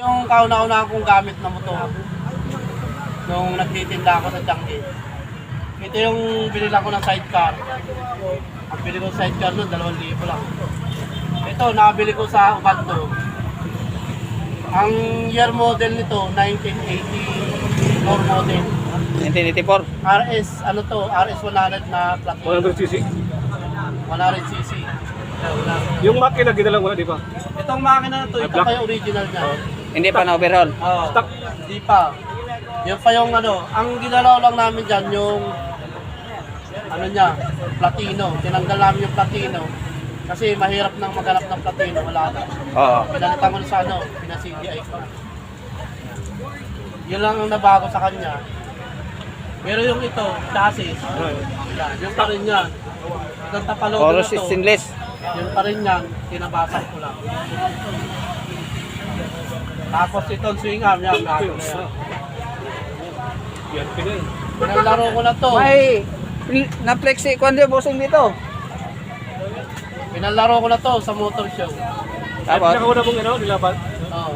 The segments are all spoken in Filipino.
Yung kauna-una kong gamit na motor nung nagtitinda ako sa Tiangge. Ito yung binila ko ng sidecar. Ang bili ko ng sidecar nun, 2,000 lang. Ito, nabili ko sa Ubando. Ang year model nito, 1984 model. 1984. RS, ano to, RS 100 na platinum. 100cc. 100cc. Yung makina ginalang wala, di ba? Itong makina na to, ito pa yung original niya. Hindi pa na overhaul. Oo, hindi pa. Yung pa yung ano, ang ginalaw lang namin dyan yung ano niya, platino. Tinanggal namin yung platino. Kasi mahirap nang maghanap ng platino, wala na. Oo. Pinalitan ko na sa ano, pina-CGI ko. Yun lang ang nabago sa kanya. Pero yung ito, chassis, yan, yung pa rin yan. Itong tapalodo Puro na to, stainless. yun pa rin yan, tinabasan ko lang. Tapos itong swing arm, yan, bago na yan. Yan, pinay. Pinalaro ko na to. May na-flexi kung ano bossing dito. Pinalaro ko na to sa motor show. Tapos, Pinakauna mong ano, nilaban? Oo.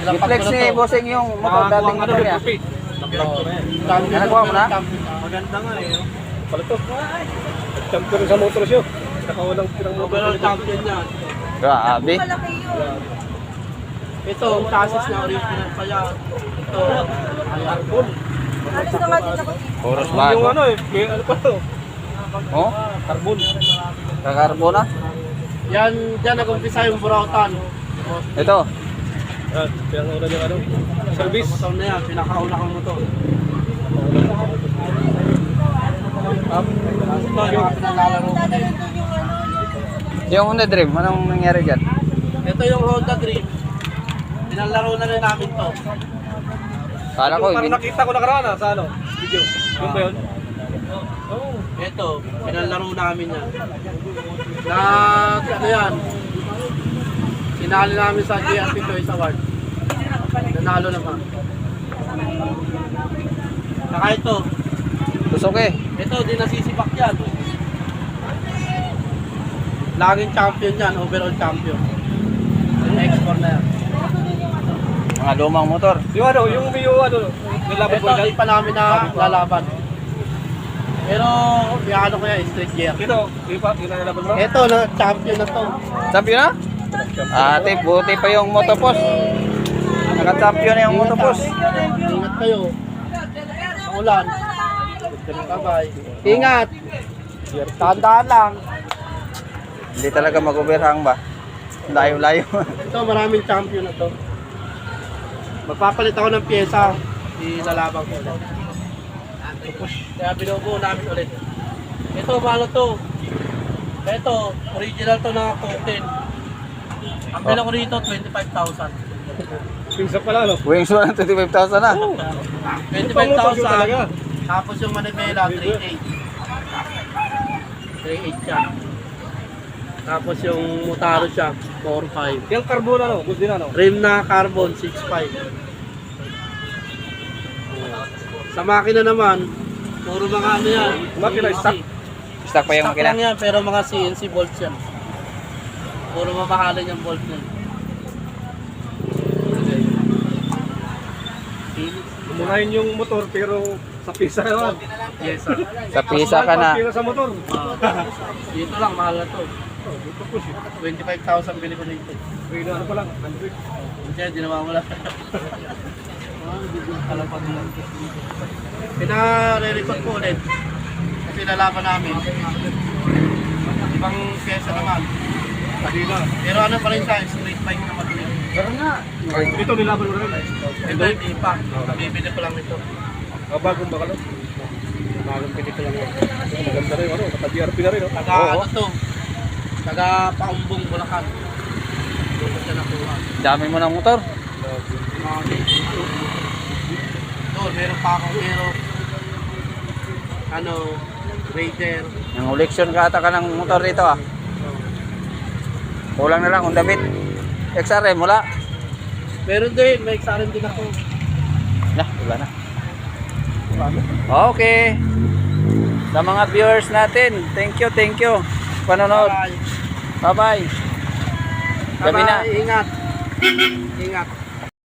Nilapag i-flex ko na ni to. bossing yung motor dating ano, motor niya. Oo. Champion. Nagawa mo na? Maganda nga eh. Pala to. Champion sa motor show. Nakaunang pinang motor. Overall champion yan. Grabe. Ito, ang chassis na original pa yan. Ito, ayan. Puros Yung bago. ano eh, may ano pa to? Oh, Carbon. kakarbona. Yan, dyan nag-umpisa yung burautan. Ito. Yan, pinakauna niya ano. Service. Motor na yan, pinakauna kong motor. Ito, yung mga pinalalaro ko din. Yung Honda Dream, anong nangyari dyan? Ito yung Honda Dream. Pinalaro na rin namin to. Kala ko, Parang nakita ko nakaraan sa ano, video. Yung ba yun? Oo. Ito, pinalaro namin yan. Na, ano yan, sinali namin sa JRP Choice Award. Nanalo naman. Saka ito, tusok eh. ito, di nasisipak yan. Laging champion yan, overall champion. Yung export na yan. Mga lumang motor. Yung ano, yung Mio ano, nilaban Ito, ko di yan. pa namin na lalaban. Pero, yung ano ko yan, street gear. Ito, di pa, nilalaban mo? Ito, na champion na to. Champion na? Ate, buti pa yung motopos. Naka-champion na yung motopos. Ingat kayo. Ulan. Bye-bye. Ingat. Tandaan lang. Hindi talaga mag-overhang ba? Layo-layo. Ito, maraming champion na to. Magpapalit ako ng pyesa. Ilalabang ko ulit. Kaya binubuo namin ulit. Ito, paano to? Ito, original to na 14. Ang bilang ko rito, 25,000. Pinsa pala, no? Wings mo ng 25,000 na. 25,000. Tapos yung manibela, 3.8. 3.8 siya. Tapos yung Mutaro siya, 4.5. Yung carbon ano, good din ano? Rim na carbon, 6.5. Sa makina naman, puro mga ano yan. Makina, CNC. stock. Stock pa yung Stock makina. lang yan, pero mga CNC bolts yan. Puro mamahalin yung bolt yan. Umunahin yung motor pero sa pisa naman. Yes, sir. Sa pisa ka na. Pila sa motor. Dito lang, mahal na to. 25,000 bili ko dito. Pila ano pa lang, 100. Hindi, ginawa mo lang. Kalapag lang. Pinare-report ko ulit. Kasi lalaban namin. Ibang pyesa naman. Kanina. Pero ano pa rin tayo, street bike naman rin. Pero nga. Ito nilaban mo rin. Ito hindi pa. Bibili ko lang ito. Bagong bakalo. Bagong pili ko lang ito. Maganda rin ano, naka-DRP na rin. Taga ano to? Taga Paumbong, Bulacan. Doon ko siya nakuha. Dami mo ng motor. Doon, meron pa ako, ano, Raider. Yung election ka ata ka ng motor dito ah. Kulang na lang kung David. XRM wala. Meron din, may XRM din ako. Nah, iba na. Okay. Sa mga viewers natin, thank you. Panonood. Bye. Bye-bye. Gabi na. Ingat. Ingat.